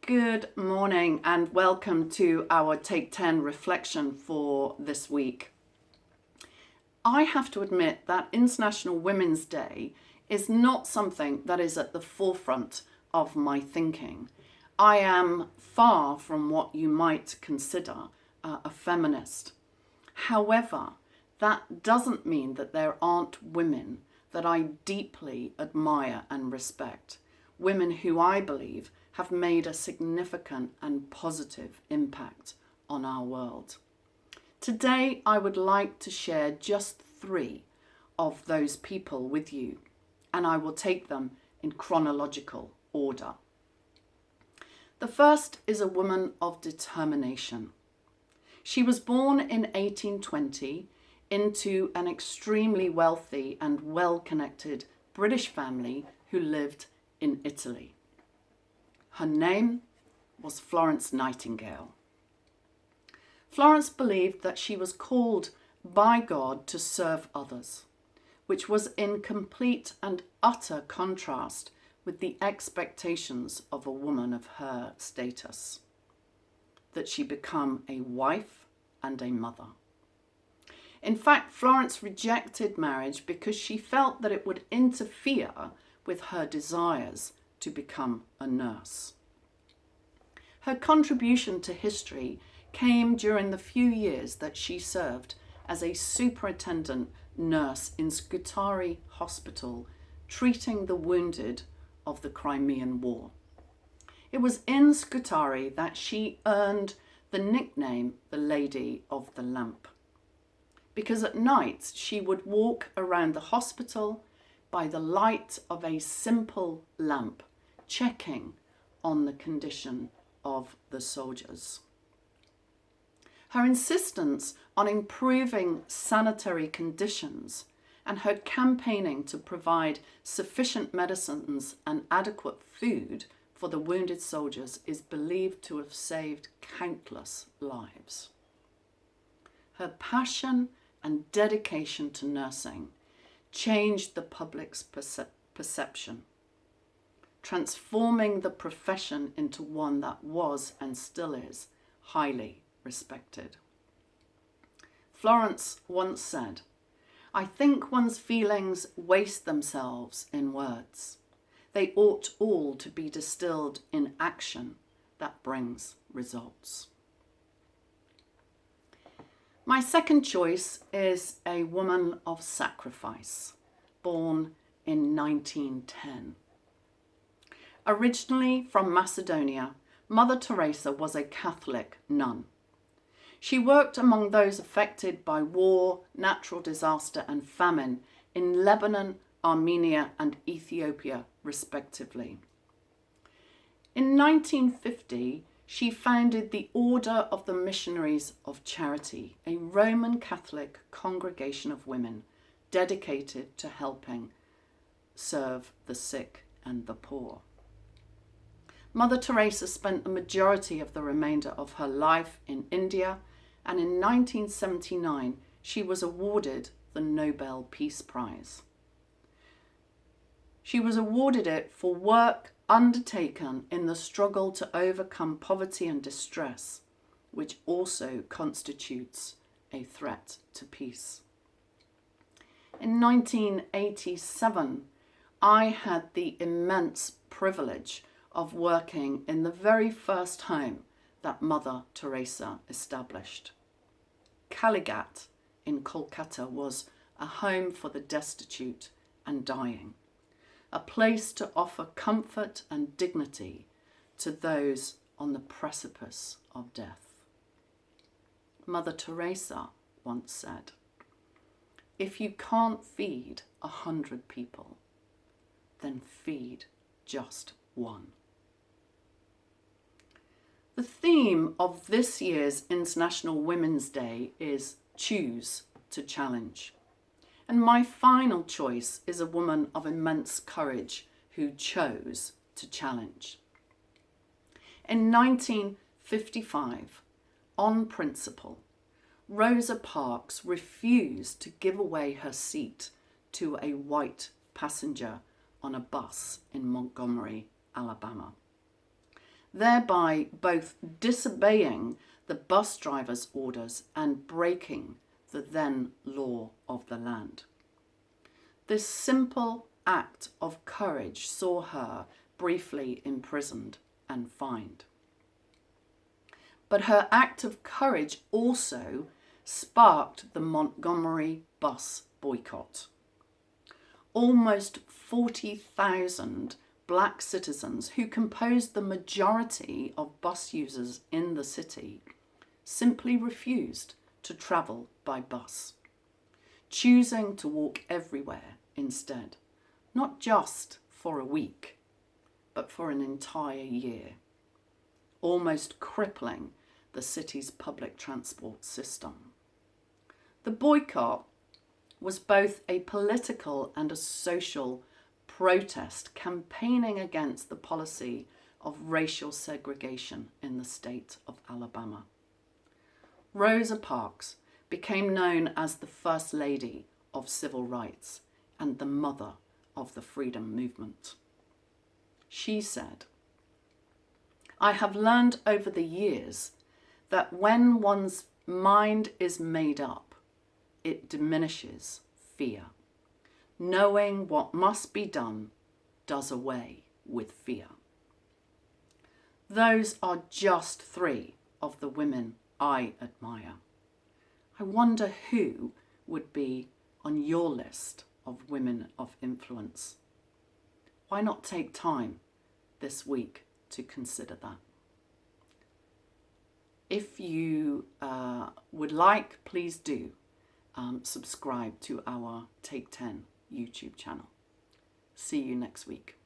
Good morning and welcome to our Take 10 reflection for this week. I have to admit that International Women's Day is not something that is at the forefront of my thinking. I am far from what you might consider a feminist. However, that doesn't mean that there aren't women that I deeply admire and respect. Women who I believe have made a significant and positive impact on our world. Today, I would like to share just 3 of those people with you, and I will take them in chronological order. The first is a woman of determination. She was born in 1820 into an extremely wealthy and well-connected British family who lived in Italy. Her name was Florence Nightingale. Florence believed that she was called by God to serve others, which was in complete and utter contrast with the expectations of a woman of her status, that she become a wife and a mother. In fact, Florence rejected marriage because she felt that it would interfere with her desires to become a nurse. Her contribution to history came during the few years that she served as a superintendent nurse in Scutari Hospital, treating the wounded of the Crimean War. It was in Scutari that she earned the nickname the Lady of the Lamp, because at night she would walk around the hospital by the light of a simple lamp, checking on the condition of the soldiers. Her insistence on improving sanitary conditions and her campaigning to provide sufficient medicines and adequate food for the wounded soldiers is believed to have saved countless lives. Her passion and dedication to nursing changed the public's perception, transforming the profession into one that was and still is highly respected. Florence once said, "I think one's feelings waste themselves in words. They ought all to be distilled in action that brings results." My second choice is a woman of sacrifice, born in 1910. Originally from Macedonia, Mother Teresa was a Catholic nun. She worked among those affected by war, natural disaster, and famine in Lebanon, Armenia, and Ethiopia, respectively. In 1950, she founded the Order of the Missionaries of Charity, a Roman Catholic congregation of women dedicated to helping serve the sick and the poor. Mother Teresa spent the majority of the remainder of her life in India, and in 1979 she was awarded the Nobel Peace Prize. She was awarded it for work undertaken in the struggle to overcome poverty and distress, which also constitutes a threat to peace. In 1987, I had the immense privilege of working in the very first home that Mother Teresa established. Kalighat in Kolkata was a home for the destitute and dying, a place to offer comfort and dignity to those on the precipice of death. Mother Teresa once said, "If you can't feed 100 people, then feed just one." The theme of this year's International Women's Day is Choose to Challenge. And my final choice is a woman of immense courage who chose to challenge. In 1955, on principle, Rosa Parks refused to give away her seat to a white passenger on a bus in Montgomery, Alabama. thereby both disobeying the bus driver's orders and breaking the then law of the land. This simple act of courage saw her briefly imprisoned and fined. But her act of courage also sparked the Montgomery bus boycott. Almost 40,000 black citizens who composed the majority of bus users in the city simply refused to travel by bus, choosing to walk everywhere instead, not just for a week, but for an entire year, almost crippling the city's public transport system. The boycott was both a political and a social protest campaigning against the policy of racial segregation in the state of Alabama. Rosa Parks became known as the First Lady of Civil Rights and the mother of the freedom movement. She said, "I have learned over the years that when one's mind is made up, it diminishes fear. Knowing what must be done does away with fear." Those are just 3 of the women I admire. I wonder who would be on your list of women of influence. Why not take time this week to consider that? If you would like, please do subscribe to our Take 10 YouTube channel. See you next week.